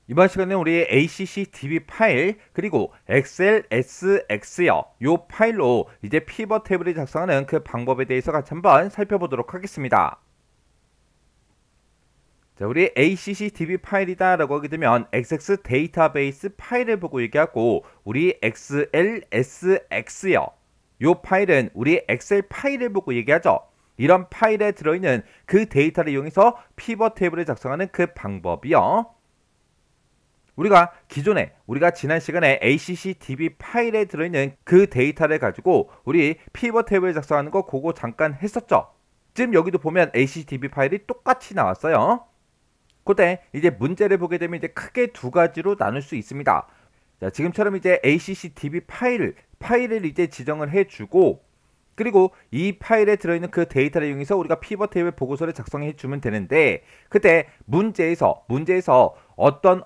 이번 시간에 우리 ACCDB 파일 그리고 XLSX요 요 파일로 이제 피벗 테이블을 작성하는 그 방법에 대해서 같이 한번 살펴보도록 하겠습니다. 자, 우리 ACCDB 파일이다 라고 하게 되면 XX 데이터베이스 파일을 보고 얘기하고, 우리 XLSX요 요 파일은 우리 엑셀 파일을 보고 얘기하죠. 이런 파일에 들어있는 그 데이터를 이용해서 피벗 테이블을 작성하는 그 방법이요, 우리가 지난 시간에 ACCDB 파일에 들어있는 그 데이터를 가지고 우리 피벗 테이블 작성하는 거 그거 잠깐 했었죠. 지금 여기도 보면 ACCDB 파일이 똑같이 나왔어요. 그때 이제 문제를 보게 되면 이제 크게 두 가지로 나눌 수 있습니다. 자, 지금처럼 이제 ACCDB 파일을 이제 지정을 해주고, 그리고 이 파일에 들어있는 그 데이터를 이용해서 우리가 피벗 테이블 보고서를 작성해 주면 되는데, 그때 문제에서 어떤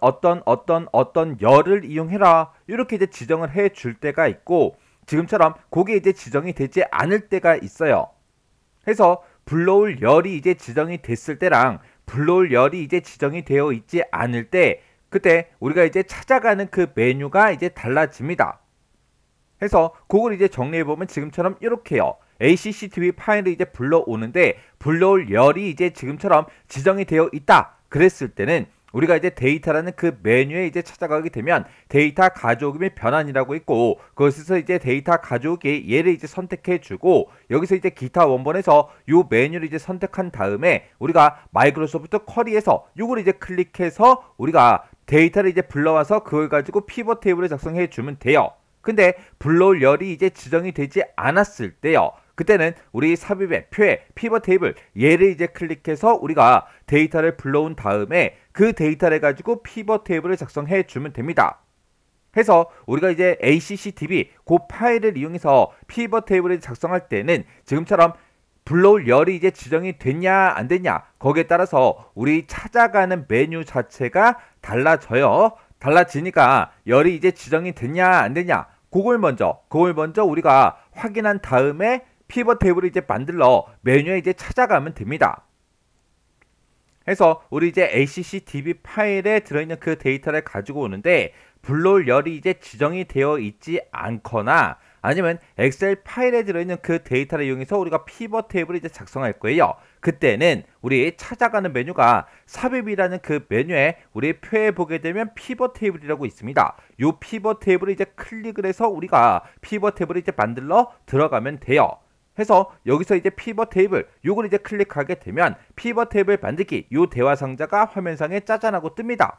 열을 이용해라 이렇게 이제 지정을 해 줄 때가 있고, 지금처럼 그게 이제 지정이 되지 않을 때가 있어요. 해서 불러올 열이 이제 지정이 됐을 때랑 불러올 열이 이제 지정이 되어 있지 않을 때, 그때 우리가 이제 찾아가는 그 메뉴가 이제 달라집니다. 해서 그걸 이제 정리해보면 지금처럼 이렇게요. ACCDB 파일을 이제 불러오는데 불러올 열이 이제 지금처럼 지정이 되어 있다 그랬을 때는 우리가 이제 데이터라는 그 메뉴에 이제 찾아가게 되면 데이터 가져오기 및 변환이라고 있고, 그것에서 이제 데이터 가져오기 얘를 이제 선택해주고, 여기서 이제 기타 원본에서 요 메뉴를 이제 선택한 다음에 우리가 마이크로소프트 쿼리에서 요걸 이제 클릭해서 우리가 데이터를 이제 불러와서 그걸 가지고 피벗 테이블을 작성해 주면 돼요. 근데 불러올 열이 이제 지정이 되지 않았을 때요, 그때는 우리 삽입의 표에 피벗 테이블 얘를 이제 클릭해서 우리가 데이터를 불러온 다음에 그 데이터를 가지고 피벗 테이블을 작성해 주면 됩니다. 해서 우리가 이제 ACCDB 그 파일을 이용해서 피벗 테이블을 작성할 때는 지금처럼 불러올 열이 이제 지정이 됐냐 안 됐냐 거기에 따라서 우리 찾아가는 메뉴 자체가 달라져요. 달라지니까 열이 이제 지정이 됐냐 안 됐냐 그걸 먼저 우리가 확인한 다음에 피벗 테이블을 이제 만들러 메뉴에 이제 찾아가면 됩니다. 해서 우리 이제 ACCDB 파일에 들어있는 그 데이터를 가지고 오는데 불러올 열이 이제 지정이 되어 있지 않거나 아니면 엑셀 파일에 들어있는 그 데이터를 이용해서 우리가 피벗 테이블을 이제 작성할 거예요. 그때는 우리 찾아가는 메뉴가 삽입이라는 그 메뉴에 우리 표에 보게 되면 피벗 테이블이라고 있습니다. 이 피벗 테이블을 이제 클릭을 해서 우리가 피벗 테이블을 이제 만들러 들어가면 돼요. 해서 여기서 이제 피벗 테이블 요걸 이제 클릭하게 되면 피벗 테이블 만들기 요 대화 상자가 화면상에 짜잔하고 뜹니다.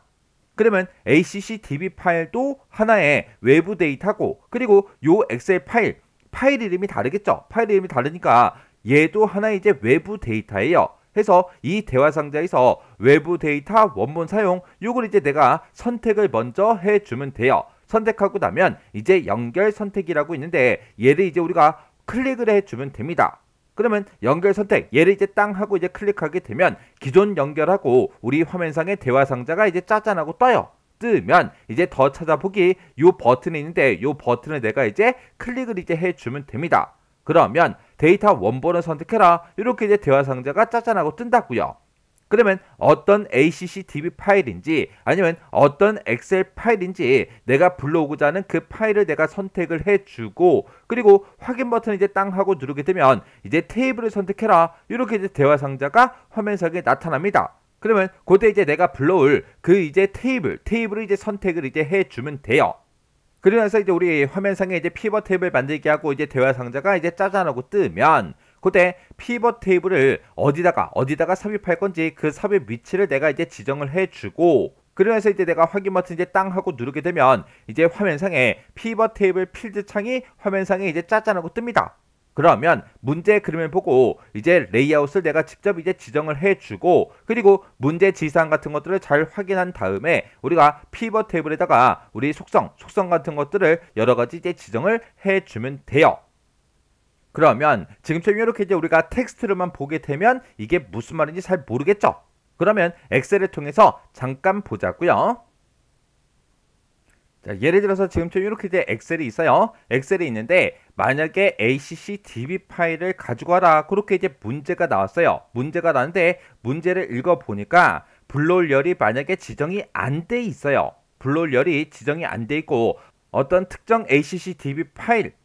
그러면 ACCDB 파일도 하나의 외부 데이터고, 그리고 요 엑셀 파일 이름이 다르겠죠. 파일 이름이 다르니까 얘도 하나의 이제 외부 데이터예요. 해서 이 대화 상자에서 외부 데이터 원본 사용 요걸 이제 내가 선택을 먼저 해주면 돼요. 선택하고 나면 이제 연결 선택이라고 있는데 얘를 이제 우리가 클릭을 해주면 됩니다. 그러면 연결 선택 얘를 이제 땅 하고 이제 클릭하게 되면 기존 연결하고 우리 화면상의 대화 상자가 이제 짜잔하고 떠요. 뜨면 이제 더 찾아보기 요 버튼이 있는데 요 버튼을 내가 이제 클릭을 이제 해주면 됩니다. 그러면 데이터 원본을 선택해라 이렇게 이제 대화 상자가 짜잔하고 뜬다고요. 그러면 어떤 ACCDB 파일인지 아니면 어떤 엑셀 파일인지 내가 불러오고자 하는 그 파일을 내가 선택을 해주고, 그리고 확인 버튼 이제 땅 하고 누르게 되면 이제 테이블을 선택해라 이렇게 이제 대화 상자가 화면상에 나타납니다. 그러면 그때 이제 내가 불러올 그 이제 테이블을 이제 선택을 이제 해주면 돼요. 그러면서 이제 우리 화면상에 이제 피벗 테이블 만들기 하고 이제 대화 상자가 이제 짜잔하고 뜨면 그때 피벗 테이블을 어디다가 삽입할 건지 그 삽입 위치를 내가 이제 지정을 해주고, 그러면서 이제 내가 확인 버튼 이제 땅 하고 누르게 되면 이제 화면상에 피벗 테이블 필드 창이 화면상에 이제 짜잔하고 뜹니다. 그러면 문제 그림을 보고 이제 레이아웃을 내가 직접 이제 지정을 해주고, 그리고 문제 지시사항 같은 것들을 잘 확인한 다음에 우리가 피벗 테이블에다가 우리 속성 같은 것들을 여러 가지 이제 지정을 해주면 돼요. 그러면 지금처럼 이렇게 이제 우리가 텍스트로만 보게 되면 이게 무슨 말인지 잘 모르겠죠? 그러면 엑셀을 통해서 잠깐 보자고요. 자, 예를 들어서 지금처럼 이렇게 이제 엑셀이 있어요. 엑셀이 있는데 만약에 ACCDB 파일을 가지고 와라 그렇게 이제 문제가 나왔어요. 문제가 나는데 문제를 읽어보니까 불러올 열이 만약에 지정이 안 돼 있어요. 불러올 열이 지정이 안 돼 있고 어떤 특정 ACCDB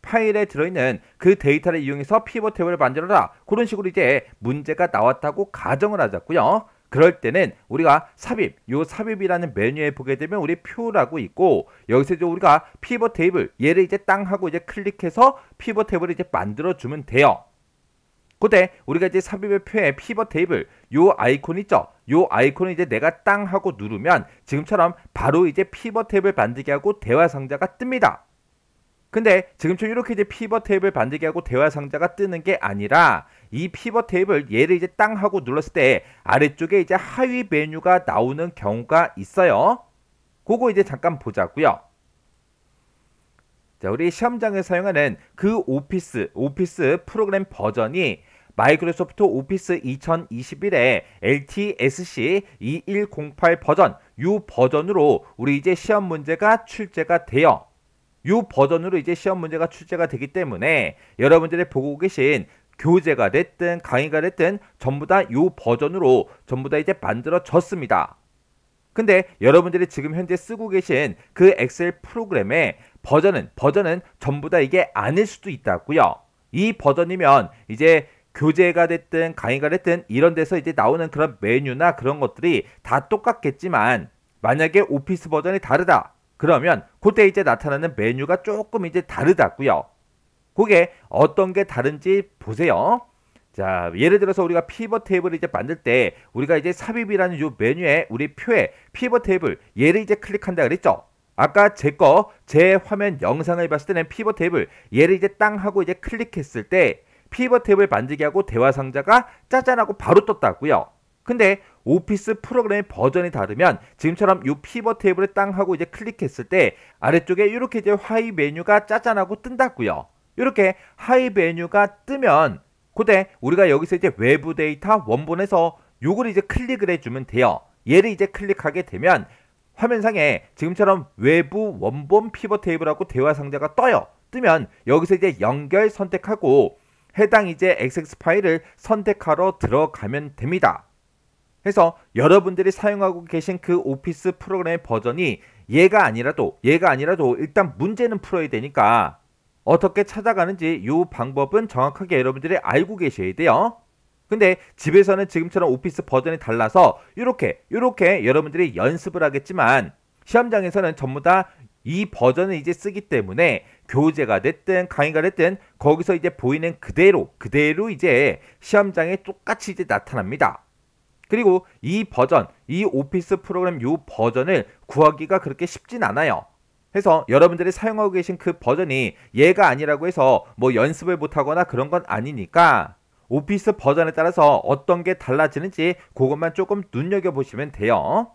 파일에 들어있는 그 데이터를 이용해서 피벗 테이블을 만들어라. 그런 식으로 이제 문제가 나왔다고 가정을 하자고요. 그럴 때는 우리가 삽입, 요 삽입이라는 메뉴에 보게 되면 우리 표라고 있고 여기서 이제 우리가 피벗 테이블 얘를 이제 땅 하고 이제 클릭해서 피벗 테이블을 이제 만들어 주면 돼요. 그때 우리가 이제 삽입의 표에 피벗 테이블 요 아이콘 있죠? 요 아이콘을 이제 내가 땅 하고 누르면 지금처럼 바로 이제 피벗 테이블 만들기 하고 대화 상자가 뜹니다. 근데 지금처럼 이렇게 이제 피벗 테이블 만들기 하고 대화 상자가 뜨는 게 아니라 이 피벗 테이블 얘를 이제 땅 하고 눌렀을 때 아래쪽에 이제 하위 메뉴가 나오는 경우가 있어요. 그거 이제 잠깐 보자고요. 자, 우리 시험장에 사용하는 그 오피스 프로그램 버전이 마이크로소프트 오피스 2021의 LTSC 2108 버전, 이 버전으로 우리 이제 시험 문제가 출제가 돼요. 이 버전으로 이제 시험 문제가 출제가 되기 때문에 여러분들이 보고 계신 교재가 됐든 강의가 됐든 전부 다 이 버전으로 전부 다 이제 만들어졌습니다. 근데 여러분들이 지금 현재 쓰고 계신 그 엑셀 프로그램의 버전은 전부 다 이게 아닐 수도 있다고요. 이 버전이면 이제 교재가 됐든 강의가 됐든 이런 데서 이제 나오는 그런 메뉴나 그런 것들이 다 똑같겠지만 만약에 오피스 버전이 다르다. 그러면 그때 이제 나타나는 메뉴가 조금 이제 다르다고요. 그게 어떤 게 다른지 보세요. 자, 예를 들어서 우리가 피벗 테이블을 이제 만들 때 우리가 이제 삽입이라는 요 메뉴에 우리 표에 피벗 테이블 얘를 이제 클릭한다 그랬죠. 아까 제 화면 영상을 봤을 때는 피벗 테이블 얘를 이제 땅 하고 이제 클릭했을 때 피벗 테이블 만들기 하고 대화 상자가 짜잔 하고 바로 떴다고요. 근데 오피스 프로그램의 버전이 다르면 지금처럼 이 피벗 테이블을 땅 하고 이제 클릭했을 때 아래쪽에 이렇게 이제 하위 메뉴가 짜잔 하고 뜬다고요. 이렇게 하위 메뉴가 뜨면 그때 우리가 여기서 이제 외부 데이터 원본에서 요걸 이제 클릭을 해주면 돼요. 얘를 이제 클릭하게 되면 화면상에 지금처럼 외부 원본 피벗 테이블하고 대화 상자가 떠요. 뜨면 여기서 이제 연결 선택하고 해당 이제 XX 파일을 선택하러 들어가면 됩니다. 그래서 여러분들이 사용하고 계신 그 오피스 프로그램의 버전이 얘가 아니라도 일단 문제는 풀어야 되니까 어떻게 찾아가는지 이 방법은 정확하게 여러분들이 알고 계셔야 돼요. 근데 집에서는 지금처럼 오피스 버전이 달라서 이렇게 여러분들이 연습을 하겠지만 시험장에서는 전부 다 이 버전을 이제 쓰기 때문에 교재가 됐든 강의가 됐든 거기서 이제 보이는 그대로 이제 시험장에 똑같이 이제 나타납니다. 그리고 이 버전, 이 오피스 프로그램 이 버전을 구하기가 그렇게 쉽진 않아요. 그래서 여러분들이 사용하고 계신 그 버전이 얘가 아니라고 해서 뭐 연습을 못하거나 그런 건 아니니까 오피스 버전에 따라서 어떤 게 달라지는지 그것만 조금 눈여겨보시면 돼요.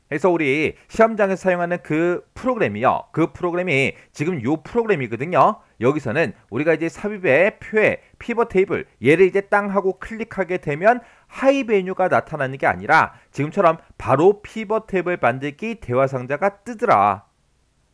그래서 우리 시험장에서 사용하는 그 프로그램이요. 그 프로그램이 지금 요 프로그램이거든요. 여기서는 우리가 이제 삽입의 표에 피벗 테이블 얘를 이제 땅 하고 클릭하게 되면 하이 메뉴가 나타나는 게 아니라 지금처럼 바로 피벗 테이블 만들기 대화 상자가 뜨더라.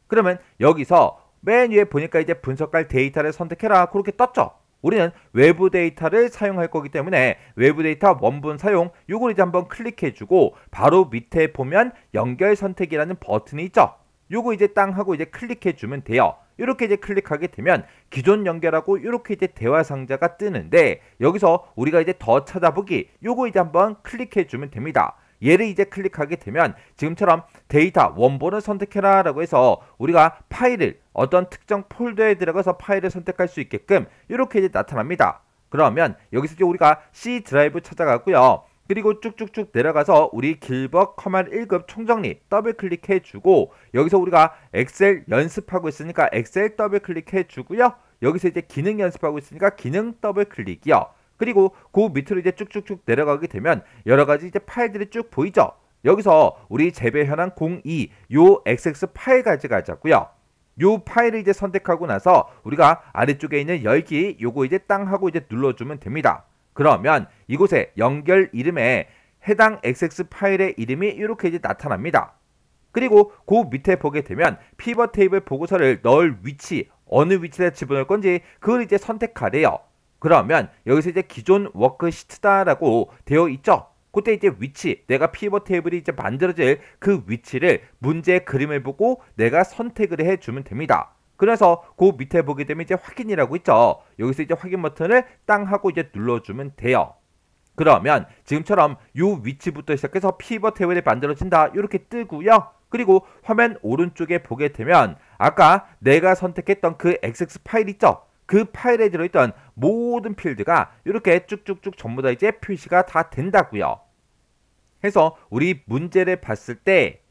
그러면 여기서 맨 위에 보니까 이제 분석할 데이터를 선택해라. 그렇게 떴죠. 우리는 외부 데이터를 사용할 거기 때문에 외부 데이터 원본 사용 요걸 이제 한번 클릭해주고 바로 밑에 보면 연결 선택이라는 버튼이 있죠. 요거 이제 땅 하고 이제 클릭해주면 돼요. 이렇게 이제 클릭하게 되면 기존 연결하고 이렇게 이제 대화 상자가 뜨는데 여기서 우리가 이제 더 찾아보기 요거 이제 한번 클릭해주면 됩니다. 얘를 이제 클릭하게 되면 지금처럼 데이터 원본을 선택해라 라고 해서 우리가 파일을 어떤 특정 폴더에 들어가서 파일을 선택할 수 있게끔 이렇게 이제 나타납니다. 그러면 여기서 이제 우리가 C 드라이브 찾아가고요. 그리고 쭉쭉쭉 내려가서 우리 길벗 커맨드 1급 총정리 더블 클릭해 주고 여기서 우리가 엑셀 연습하고 있으니까 엑셀 더블 클릭해 주고요. 여기서 이제 기능 연습하고 있으니까 기능 더블 클릭이요. 그리고 그 밑으로 이제 쭉쭉쭉 내려가게 되면 여러 가지 이제 파일들이 쭉 보이죠. 여기서 우리 재배 현황 02 요 XX 파일 가져가자고요. 요 파일을 이제 선택하고 나서 우리가 아래쪽에 있는 열기 요거 이제 땅 하고 이제 눌러주면 됩니다. 그러면 이곳에 연결 이름에 해당 XX 파일의 이름이 이렇게 이제 나타납니다. 그리고 그 밑에 보게 되면 피벗 테이블 보고서를 넣을 위치 어느 위치에 집어넣을 건지 그걸 이제 선택하래요. 그러면 여기서 이제 기존 워크시트다라고 되어 있죠. 그때 이제 위치, 내가 피벗 테이블이 이제 만들어질 그 위치를 문제의 그림을 보고 내가 선택을 해주면 됩니다. 그래서 그 밑에 보게 되면 이제 확인이라고 있죠. 여기서 이제 확인 버튼을 땅 하고 이제 눌러주면 돼요. 그러면 지금처럼 요 위치부터 시작해서 피벗 테이블이 만들어진다 이렇게 뜨고요. 그리고 화면 오른쪽에 보게 되면 아까 내가 선택했던 그 XX 파일 있죠? 그 파일에 들어있던 모든 필드가 이렇게 쭉쭉쭉 전부 다 이제 표시가 다 된다고요. 해서 우리 문제를 봤을 때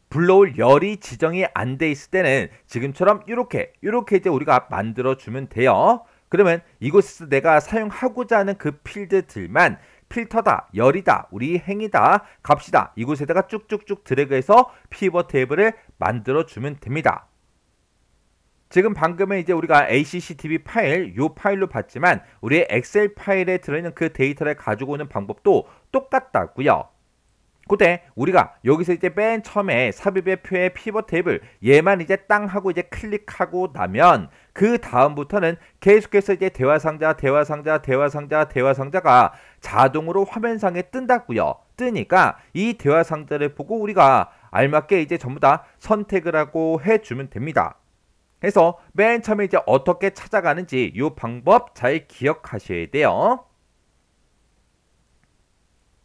불러올 열이 지정이 안 돼 있을 때는 지금처럼 이렇게 이제 우리가 만들어 주면 돼요. 그러면 이곳에서 내가 사용하고자 하는 그 필드들만 필터다, 열이다, 우리 행이다, 값이다 이곳에다가 쭉쭉쭉 드래그해서 피벗 테이블을 만들어 주면 됩니다. 지금 방금은 이제 우리가 ACCTV 파일, 요 파일로 봤지만 우리의 엑셀 파일에 들어있는 그 데이터를 가지고 오는 방법도 똑같다고요. 그때 우리가 여기서 이제 맨 처음에 삽입의 표의 피벗 테이블 얘만 이제 땅 하고 이제 클릭하고 나면 그 다음부터는 계속해서 이제 대화상자가 자동으로 화면상에 뜬다고요. 뜨니까 이 대화상자를 보고 우리가 알맞게 이제 전부 다 선택을 하고 해주면 됩니다. 그래서 맨 처음에 이제 어떻게 찾아가는지 이 방법 잘 기억하셔야 돼요.